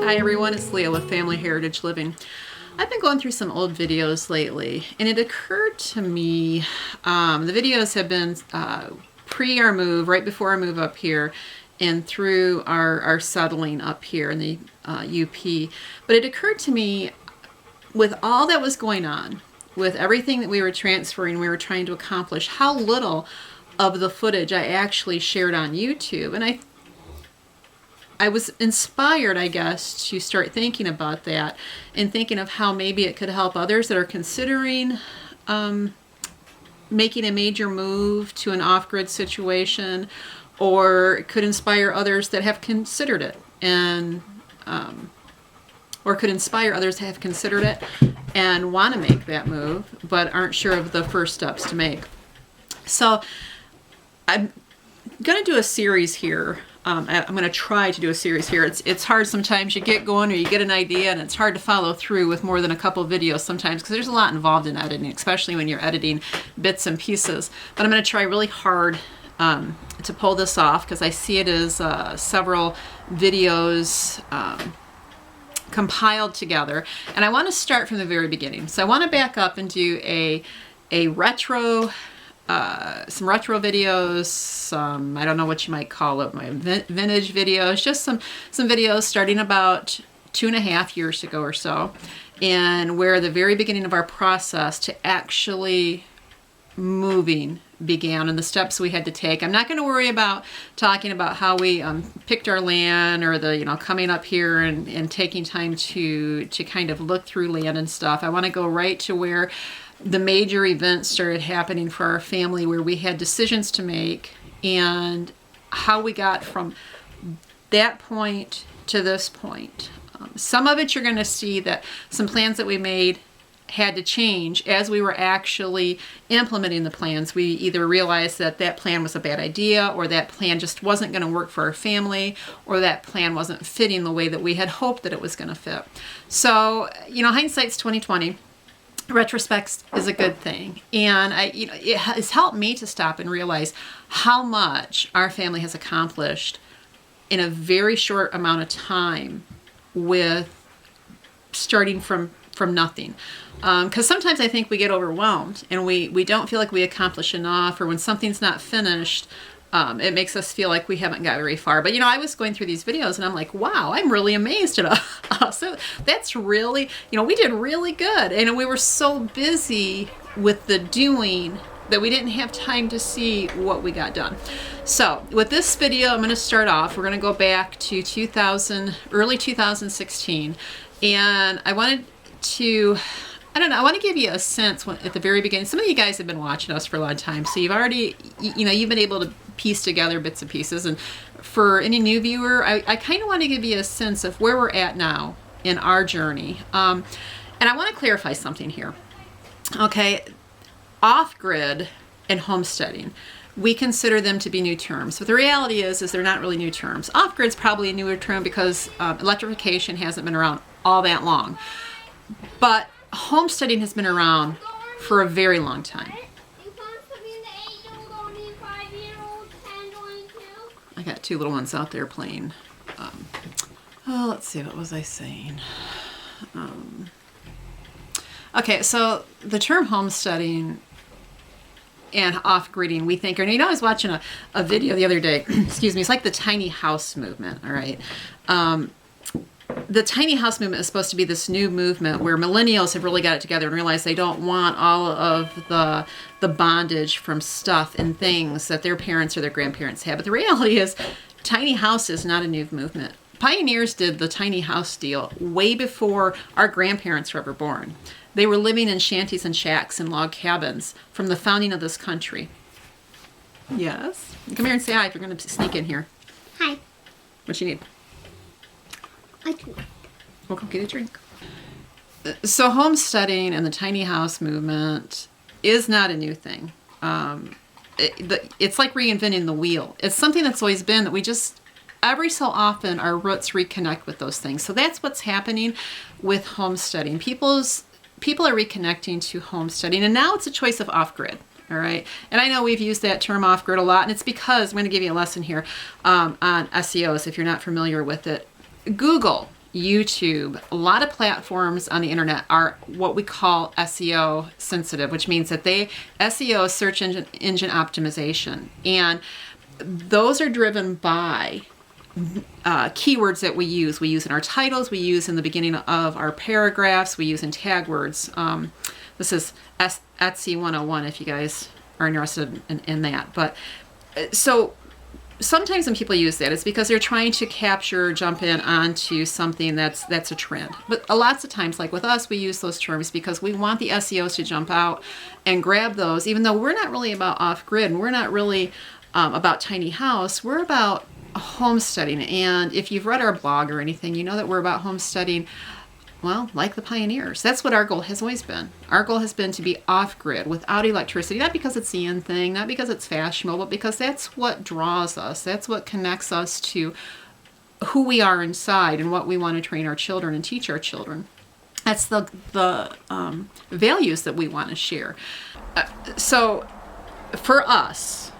Hi everyone, it's Leah with Family Heritage Living. I've been going through some old videos lately, and it occurred to me, the videos have been pre our move, right before our move up here, and through our settling up here in the UP. But it occurred to me, with all that was going on, with everything that we were transferring, we were trying to accomplish, how little of the footage I actually shared on YouTube. And I was inspired, I guess, to start thinking about that and thinking of how maybe it could help others that are considering making a major move to an off-grid situation, or it could inspire others that have considered it, and or could inspire others that have considered it and want to make that move but aren't sure of the first steps to make. So I'm going to do a series here. I'm going to try to do a series here. It's hard sometimes. You get going or you get an idea and it's hard to follow through with more than a couple of videos sometimes, because there's a lot involved in editing, especially when you're editing bits and pieces. But I'm going to try really hard to pull this off, because I see it as several videos compiled together. And I want to start from the very beginning. So I want to back up and do a retro, some retro videos, I don't know what you might call it, my vintage videos, just some videos starting about 2.5 years ago or so, and where the very beginning of our process to actually moving began and the steps we had to take. I'm not going to worry about talking about how we picked our land, or the coming up here and taking time to kind of look through land and stuff. I want to go right to where the major events started happening for our family, where we had decisions to make, and how we got from that point to this point. Some of it you're going to see that some plans that we made had to change as we were actually implementing the plans. We either realized that that plan was a bad idea, or that plan just wasn't going to work for our family, or that plan wasn't fitting the way that we had hoped that it was going to fit. So, hindsight's 2020. Retrospect is a good thing, and it has helped me to stop and realize how much our family has accomplished in a very short amount of time, with starting from nothing. Because sometimes I think we get overwhelmed and we don't feel like we accomplish enough, or when something's not finished, it makes us feel like we haven't got very far. But I was going through these videos and I'm like, wow, I'm really amazed at us. So that's really, we did really good. And we were so busy with the doing that we didn't have time to see what we got done. So with this video, I'm going to start off. We're going to go back to early 2016. And I wanted to, I want to give you a sense at the very beginning. Some of you guys have been watching us for a long time, so you've already, you've been able to piece together bits and pieces. And for any new viewer, I kind of want to give you a sense of where we're at now in our journey. And I want to clarify something here. Okay, off-grid and homesteading, we consider them to be new terms. But the reality is they're not really new terms. Off-grid's probably a newer term because electrification hasn't been around all that long. But homesteading has been around for a very long time. I got two little ones out there playing. Let's see, what was I saying? Okay, so the term homesteading and off-gridding, we think, and I was watching a video the other day, excuse me, it's like the tiny house movement, all right? The tiny house movement is supposed to be this new movement where millennials have really got it together and realized they don't want all of the bondage from stuff and things that their parents or their grandparents had. But the reality is, tiny house is not a new movement. Pioneers did the tiny house deal way before our grandparents were ever born. They were living in shanties and shacks and log cabins from the founding of this country. Yes? Come here and say hi if you're going to sneak in here. Hi. What you need? I drink. We'll go get a drink. So homesteading and the tiny house movement is not a new thing. It's like reinventing the wheel. It's something that's always been that we just, every so often, our roots reconnect with those things. So that's what's happening with homesteading. People are reconnecting to homesteading, and now it's a choice of off-grid. All right. And I know we've used that term off-grid a lot, and it's because I'm going to give you a lesson here on SEOs if you're not familiar with it. Google, YouTube, a lot of platforms on the internet are what we call SEO sensitive, which means that SEO is search engine optimization. And those are driven by keywords that we use. We use in our titles, we use in the beginning of our paragraphs, we use in tag words. This is Etsy 101 if you guys are interested in that. But so sometimes when people use that, it's because they're trying to jump in onto something that's a trend. But lots of times, like with us, we use those terms because we want the SEOs to jump out and grab those, even though we're not really about off-grid and we're not really about tiny house. We're about homesteading. And if you've read our blog or anything, you know that we're about homesteading, well, like the pioneers. That's what our goal has always been. Our goal has been to be off-grid, without electricity, not because it's the in thing, not because it's fashionable, but because that's what draws us. That's what connects us to who we are inside and what we want to train our children and teach our children. That's the values that we want to share. So for us,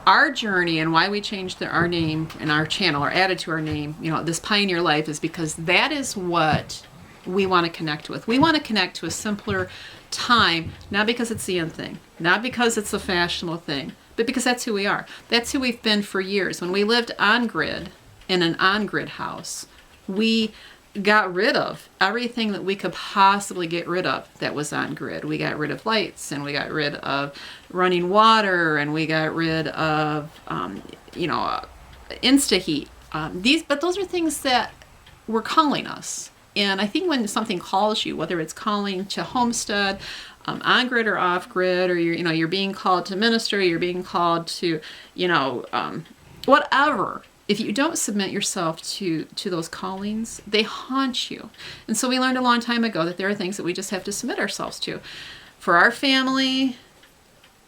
our journey and why we changed our name and our channel or added to our name, this Pioneer Life, is because that is what we want to connect with. We want to connect to a simpler time, not because it's the end thing, not because it's a fashionable thing, but because that's who we are. That's who we've been for years. When we lived on grid in an on-grid house, we got rid of everything that we could possibly get rid of that was on grid. We got rid of lights, and we got rid of running water, and we got rid of Insta-heat. But those are things that were calling us. And I think when something calls you, whether it's calling to homestead, on grid or off grid, or you're being called to minister, you're being called to, whatever. If you don't submit yourself to those callings, they haunt you. And so we learned a long time ago that there are things that we just have to submit ourselves to. For our family,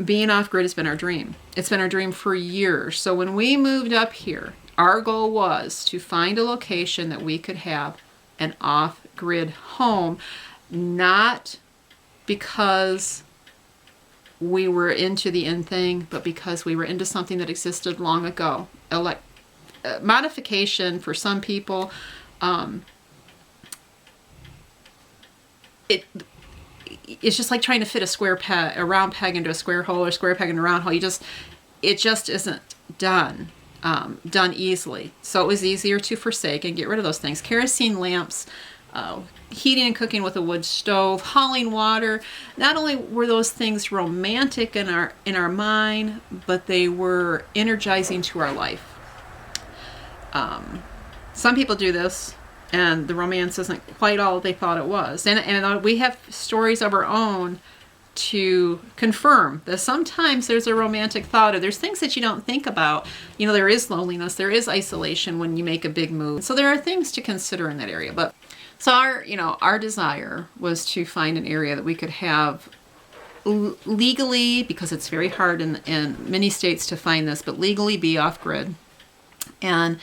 being off grid has been our dream. It's been our dream for years. So when we moved up here, our goal was to find a location that we could have an off-grid home, not because we were into the in thing, but because we were into something that existed long ago. Modification for some people, it's just like trying to fit a round peg into a square hole, or square peg into a round hole. It just isn't done easily. So it was easier to forsake and get rid of those things. Kerosene lamps, heating and cooking with a wood stove, hauling water. Not only were those things romantic in our mind, but they were energizing to our life. Some people do this, and the romance isn't quite all they thought it was. And we have stories of our own to confirm that sometimes there's a romantic thought, or there's things that you don't think about. There is loneliness, there is isolation when you make a big move. So there are things to consider in that area. But so our desire was to find an area that we could have legally, because it's very hard in many states to find this, but legally be off grid. And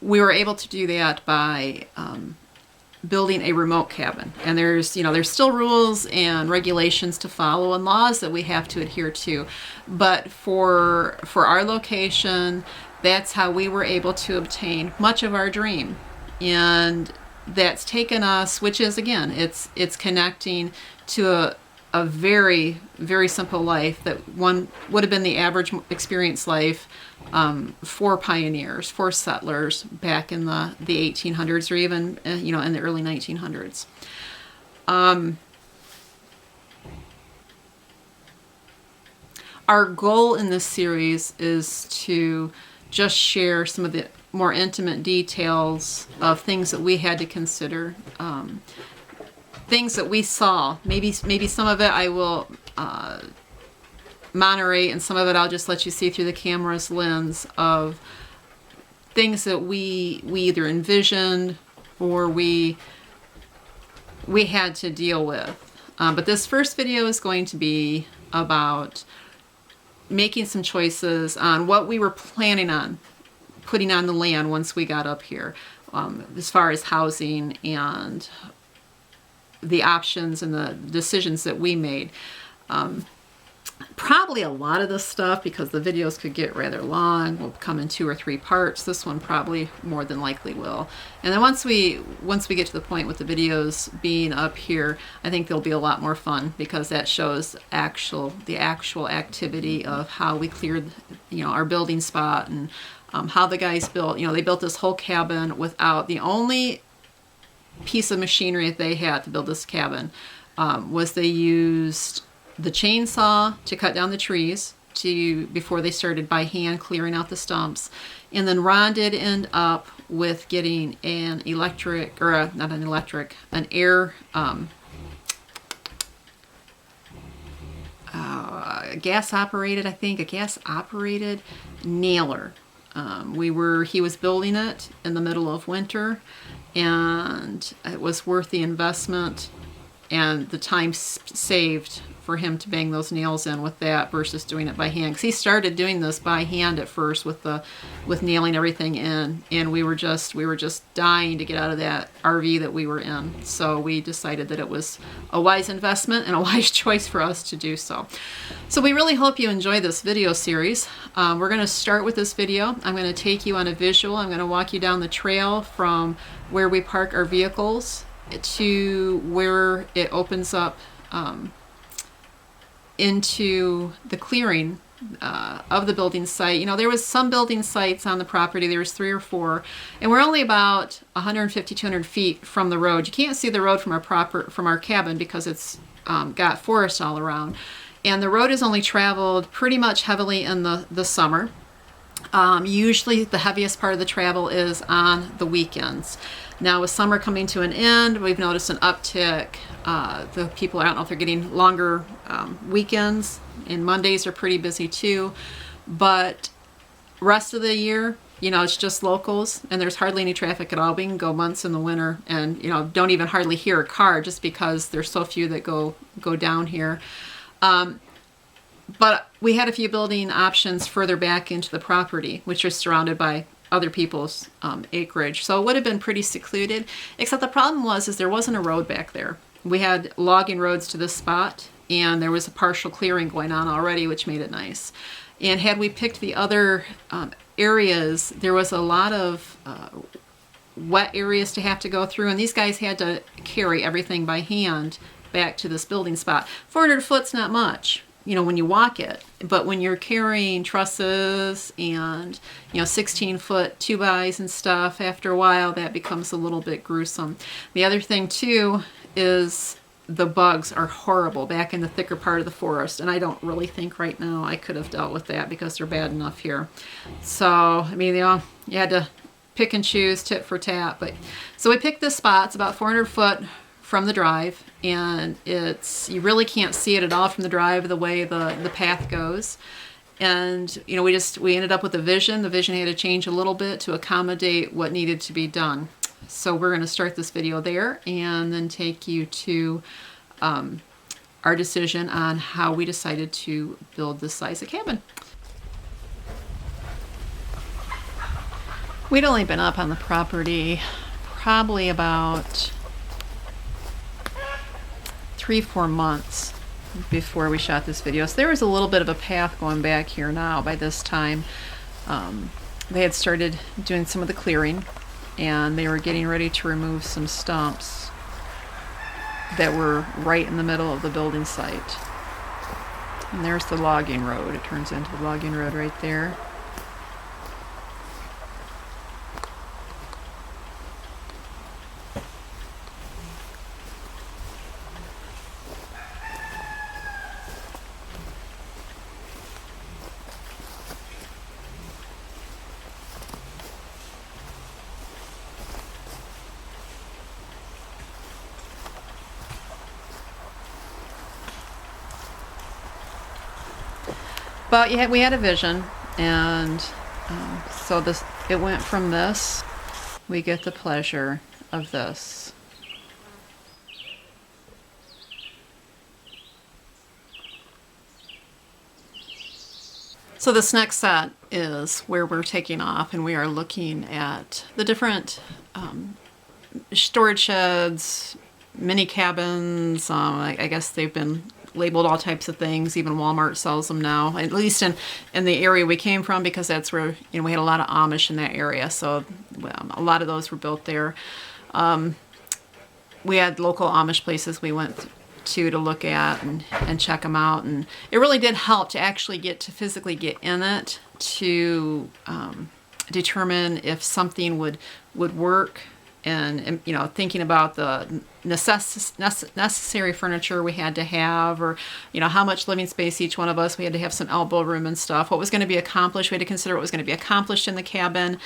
we were able to do that by building a remote cabin. And there's still rules and regulations to follow and laws that we have to adhere to. But for our location, that's how we were able to obtain much of our dream. And that's taken us, which is, again, it's connecting to a very, very simple life that one would have been the average experience life for pioneers, for settlers back in the 1800s, or even in the early 1900s. Our goal in this series is to just share some of the more intimate details of things that we had to consider, things that we saw. Maybe some of it I will moderate, and some of it I'll just let you see through the camera's lens of things that we either envisioned or we had to deal with. But this first video is going to be about making some choices on what we were planning on putting on the land once we got up here, as far as housing and the options and the decisions that we made. Probably a lot of this stuff, because the videos could get rather long, will come in 2 or 3 parts. This one probably more than likely will. And then once we get to the point with the videos being up here, I think they'll be a lot more fun, because that shows the actual activity of how we cleared, our building spot, and how the guys built. They built this whole cabin without, the only piece of machinery that they had to build this cabin was they used the chainsaw to cut down the trees before they started by hand clearing out the stumps. And then Ron did end up with getting an electric, or not an electric, an air, gas operated, I think, a gas operated nailer. He was building it in the middle of winter, and it was worth the investment and the time saved for him to bang those nails in with that versus doing it by hand. Because he started doing this by hand at first with nailing everything in, and we were just dying to get out of that RV that we were in. So we decided that it was a wise investment and a wise choice for us to do so. So we really hope you enjoy this video series. We're going to start with this video. I'm going to take you on a visual. I'm going to walk you down the trail from where we park our vehicles to where it opens up into the clearing of the building site. There was some building sites on the property. There was 3 or 4, and we're only about 150, 200 feet from the road. You can't see the road from our cabin because it's got forest all around, and the road is only traveled pretty much heavily in the summer. Usually the heaviest part of the travel is on the weekends. Now, with summer coming to an end, we've noticed an uptick. The people, I don't know if they're getting longer weekends, and Mondays are pretty busy too. But rest of the year, it's just locals, and there's hardly any traffic at all. We can go months in the winter and, don't even hardly hear a car, just because there's so few that go down here. But we had a few building options further back into the property, which are surrounded by other people's acreage. So it would have been pretty secluded, except the problem was there wasn't a road back there. We had logging roads to this spot, and there was a partial clearing going on already, which made it nice. And had we picked the other areas, there was a lot of wet areas to have to go through, and these guys had to carry everything by hand back to this building spot. 400 foot's not much, when you walk it, but when you're carrying trusses and 16-foot 2x and stuff, after a while that becomes a little bit gruesome. The other thing too is the bugs are horrible back in the thicker part of the forest, and I don't really think right now I could have dealt with that because they're bad enough here. So you had to pick and choose, tit for tat. But so we picked this spot. It's about 400 foot from the drive, and you really can't see it at all from the drive, the way the path goes. And we ended up with a vision. The vision had to change a little bit to accommodate what needed to be done. So we're going to start this video there, and then take you to our decision on how we decided to build this size of cabin. We'd only been up on the property probably about 3-4 months before we shot this video. So there was a little bit of a path going back here now. By this time, they had started doing some of the clearing, and they were getting ready to remove some stumps that were right in the middle of the building site. And there's the logging road. It turns into the logging road right there. But yeah, we had a vision, and so it went from this. We get the pleasure of this. So this next set is where we're taking off, and we are looking at the different storage sheds, mini cabins. I guess they've been labeled all types of things. Even Walmart sells them now, at least in the area we came from, because that's where, you know, we had a lot of Amish in that area. So a lot of those were built there. We had local Amish places we went to look at and check them out, and it really did help to actually physically get in it to determine if something would work, and you know, thinking about the necessary furniture we had to have, or you know, how much living space each one of us, we had to have some elbow room and stuff, what was going to be accomplished. We had to consider what was going to be accomplished in the cabin.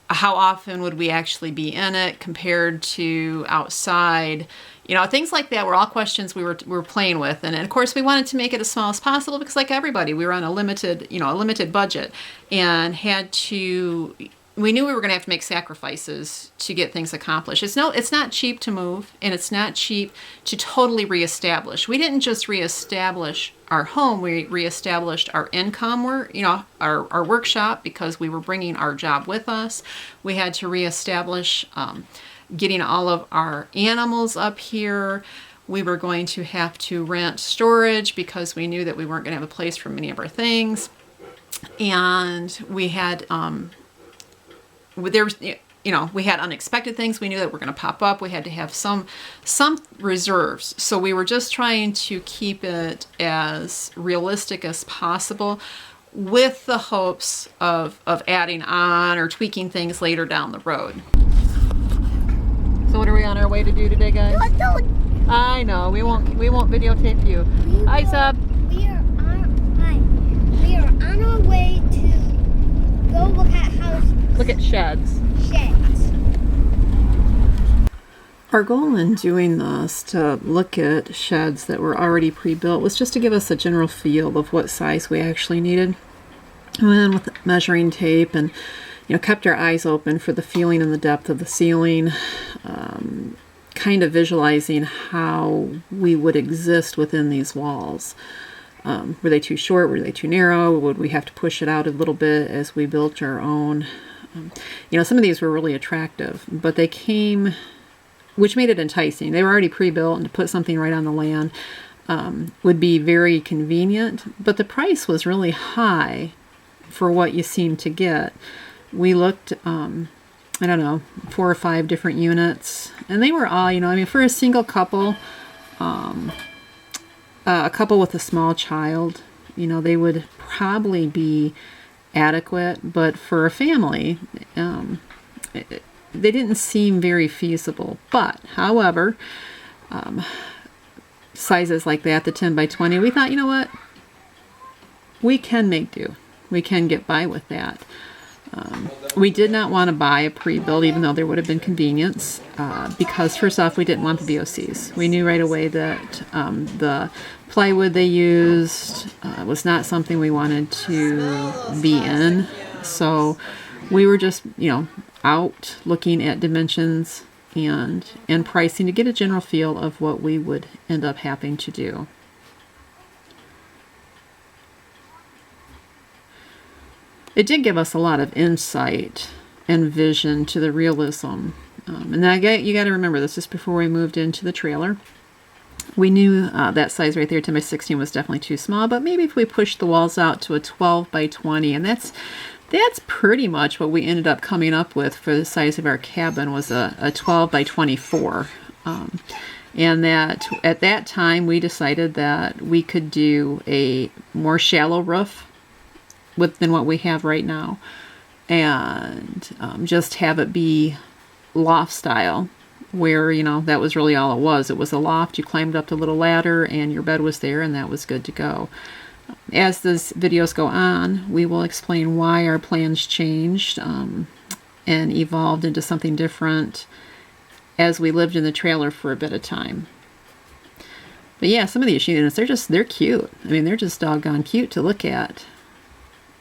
How often would we actually be in it compared to outside? You know, things like that were all questions we were playing with. And of course, we wanted to make it as small as possible because, like everybody, we were on a limited budget, and we knew we were going to have to make sacrifices to get things accomplished. It's not cheap to move, and it's not cheap to totally reestablish. We didn't just reestablish our home, we reestablished our income, our workshop, because we were bringing our job with us. We had to reestablish getting all of our animals up here. We were going to have to rent storage because we knew that we weren't going to have a place for many of our things. And we had we had unexpected things we knew that were going to pop up. We had to have some reserves. So we were just trying to keep it as realistic as possible, with the hopes of adding on or tweaking things later down the road. So what are we on our way to do today, guys? I know, we won't videotape you. Hi, Sub. We are on our way to go look at Look at sheds. Our goal in doing this, to look at sheds that were already pre-built, was just to give us a general feel of what size we actually needed. And then with measuring tape, and kept our eyes open for the feeling and the depth of the ceiling, kind of visualizing how we would exist within these walls. Were they too short? Were they too narrow? Would we have to push it out a little bit as we built our own? Some of these were really attractive, but they came, which made it enticing. They were already pre-built, and to put something right on the land would be very convenient, but the price was really high for what you seem to get. We looked, 4 or 5 different units, and they were all, for a single couple, a couple with a small child, they would probably be adequate, but for a family, they didn't seem very feasible. But, however, sizes like that, the 10 by 20, we thought, you know what, we can make do. We can get by with that. We did not want to buy a pre-built, even though there would have been convenience, because first off, we didn't want the VOCs. We knew right away that the plywood they used was not something we wanted to be in. So we were just, out looking at dimensions and pricing to get a general feel of what we would end up having to do. It did give us a lot of insight and vision to the realism. And now you got to remember, this is before we moved into the trailer. We knew that size right there, 10 by 16, was definitely too small, but maybe if we pushed the walls out to a 12 by 20, and that's pretty much what we ended up coming up with for the size of our cabin, was a 12 by 24. And that at that time we decided that we could do a more shallow roof than what we have right now, and just have it be loft style, where that was really all it was. It was a loft. You climbed up the little ladder and your bed was there, and that was good to go. As these videos go on, we will explain why our plans changed and evolved into something different as we lived in the trailer for a bit of time. But yeah, some of these units, they're cute. I mean, they're just doggone cute to look at.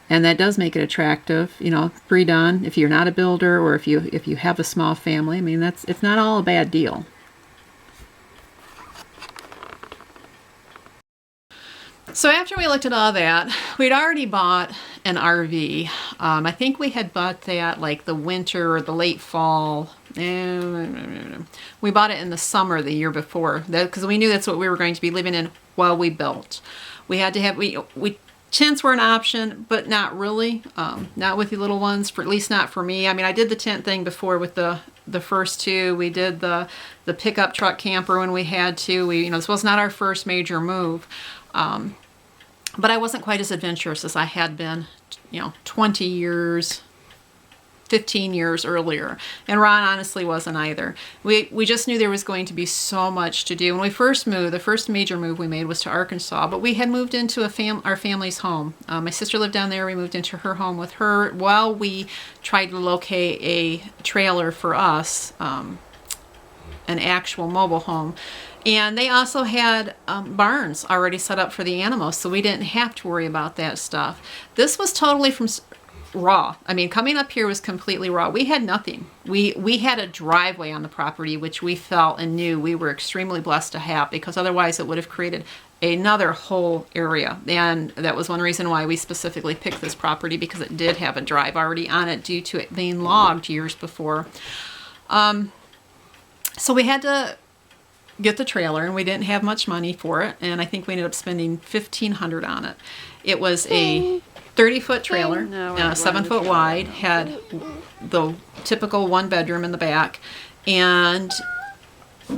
And that does make it attractive, you know, pre-done. If you're not a builder or if you have a small family, I mean, it's not all a bad deal. So after we looked at all that, we'd already bought an RV. I think we had bought that like the winter or the late fall. We bought it in the summer the year before, because we knew that's what we were going to be living in while we built. We had to have, tents were an option, but not really. Not with the little ones, for at least not for me. I mean, I did the tent thing before with the first two. We did the pickup truck camper when we had to. This was not our first major move. But I wasn't quite as adventurous as I had been, 20 years, 15 years earlier. And Ron honestly wasn't either. We just knew there was going to be so much to do. When we first moved, the first major move we made was to Arkansas, but we had moved into our family's home. My sister lived down there. We moved into her home with her while we tried to locate a trailer for us, an actual mobile home. And they also had barns already set up for the animals, so we didn't have to worry about that stuff. This was totally from raw. I mean, coming up here was completely raw. We had nothing. We had a driveway on the property, which we felt and knew we were extremely blessed to have, because otherwise it would have created another whole area. And that was one reason why we specifically picked this property, because it did have a drive already on it due to it being logged years before. So we had to get the trailer, and we didn't have much money for it, and I think we ended up spending $1,500 on it. It was a 30-foot trailer, 7-foot wide, had the typical one bedroom in the back, and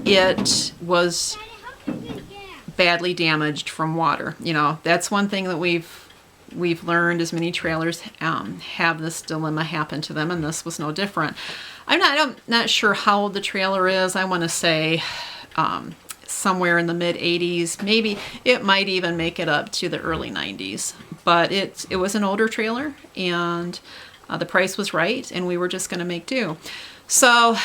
it was badly damaged from water. That's one thing that we've learned, as many trailers have this dilemma happen to them, and this was no different. I'm not sure how old the trailer is. I want to say somewhere in the mid 80s, maybe it might even make it up to the early 90s, but it was an older trailer, and the price was right, and we were just going to make do. So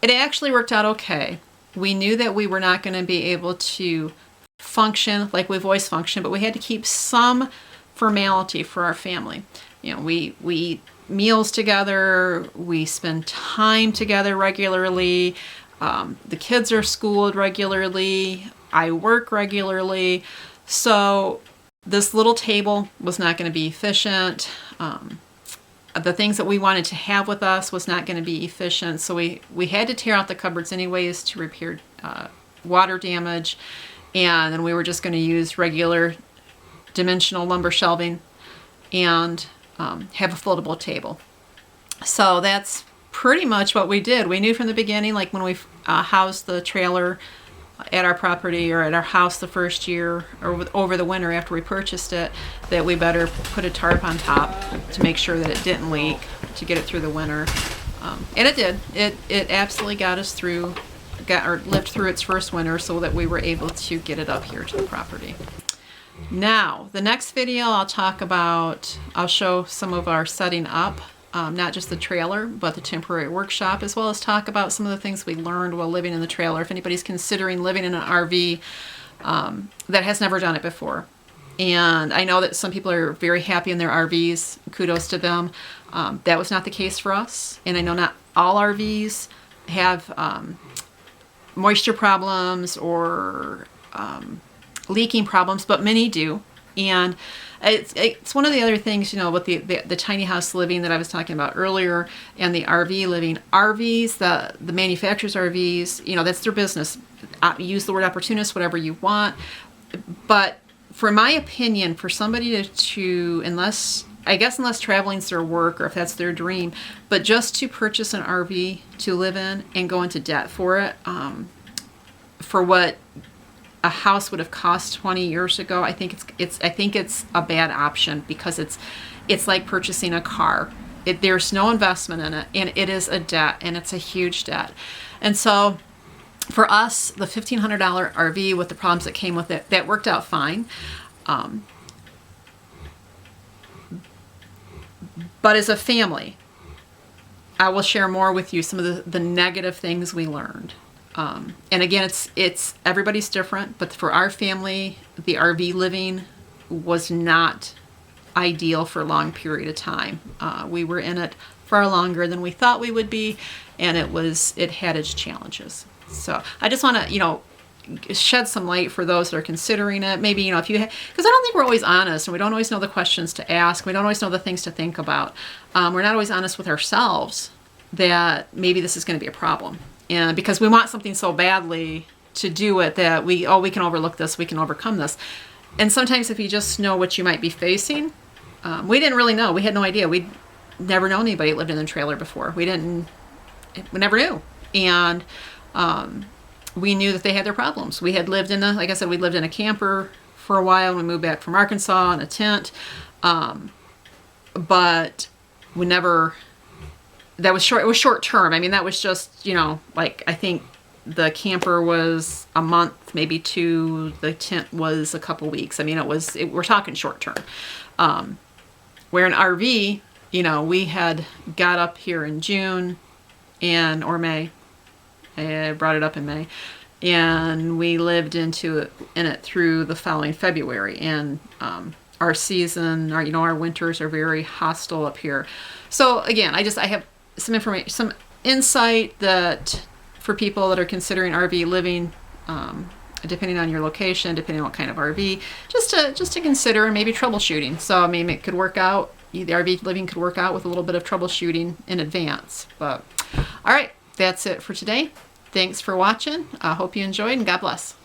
it actually worked out okay. We knew that we were not going to be able to function like we've always functioned, but we had to keep some formality for our family. We eat meals together, we spend time together regularly. The kids are schooled regularly. I work regularly. So this little table was not going to be efficient. The things that we wanted to have with us was not going to be efficient. So we had to tear out the cupboards anyways to repair water damage. And then we were just going to use regular dimensional lumber shelving and have a floatable table. So that's pretty much what we did. We knew from the beginning, like when we housed the trailer at our property or at our house the first year or over the winter after we purchased it, that we better put a tarp on top to make sure that it didn't leak, to get it through the winter. And it did. It absolutely got us through, lived through its first winter, so that we were able to get it up here to the property. Now, the next video I'll show some of our setting up. Not just the trailer, but the temporary workshop, as well as talk about some of the things we learned while living in the trailer. If anybody's considering living in an RV that has never done it before. And I know that some people are very happy in their RVs. Kudos to them. That was not the case for us. And I know not all RVs have moisture problems or leaking problems, but many do. And it's one of the other things, with the tiny house living that I was talking about earlier, and the RV living. RVs, the manufacturer's RVs, that's their business. Use the word opportunist, whatever you want. But for my opinion, for somebody to unless traveling's their work or if that's their dream, but just to purchase an RV to live in and go into debt for it, for what a house would have cost 20 years ago, I think it's a bad option, because it's like purchasing a car. There's no investment in it, and it is a debt, and it's a huge debt. And so for us, the $1,500 RV with the problems that came with it, that worked out fine. But as a family, I will share more with you some of the negative things we learned. And again, it's everybody's different, but for our family, the RV living was not ideal for a long period of time. We were in it far longer than we thought we would be, and it had its challenges. So I just want to, shed some light for those that are considering it. Maybe, if you, because I don't think we're always honest, and we don't always know the questions to ask. We don't always know the things to think about. We're not always honest with ourselves that maybe this is going to be a problem. And because we want something so badly to do it that we can overlook this, we can overcome this. And sometimes if you just know what you might be facing, we didn't really know. We had no idea. We'd never known anybody that lived in a trailer before. We never knew. And we knew that they had their problems. We had lived like I said, we lived in a camper for a while when we moved back from Arkansas in a tent. But we never, it was short term. I mean, that was just, like I think the camper was a month, maybe 2. The tent was a couple weeks. I mean, we're talking short term. Where an RV, we had got up here in June or May. I brought it up in May, and we lived in it through the following February. And our season, our winters are very hostile up here. So again, I have some information, some insight that for people that are considering RV living, depending on your location, depending on what kind of RV, just to consider and maybe troubleshooting. So I mean, it could work out. The RV living could work out with a little bit of troubleshooting in advance. But all right, that's it for today. Thanks for watching. I hope you enjoyed, and God bless.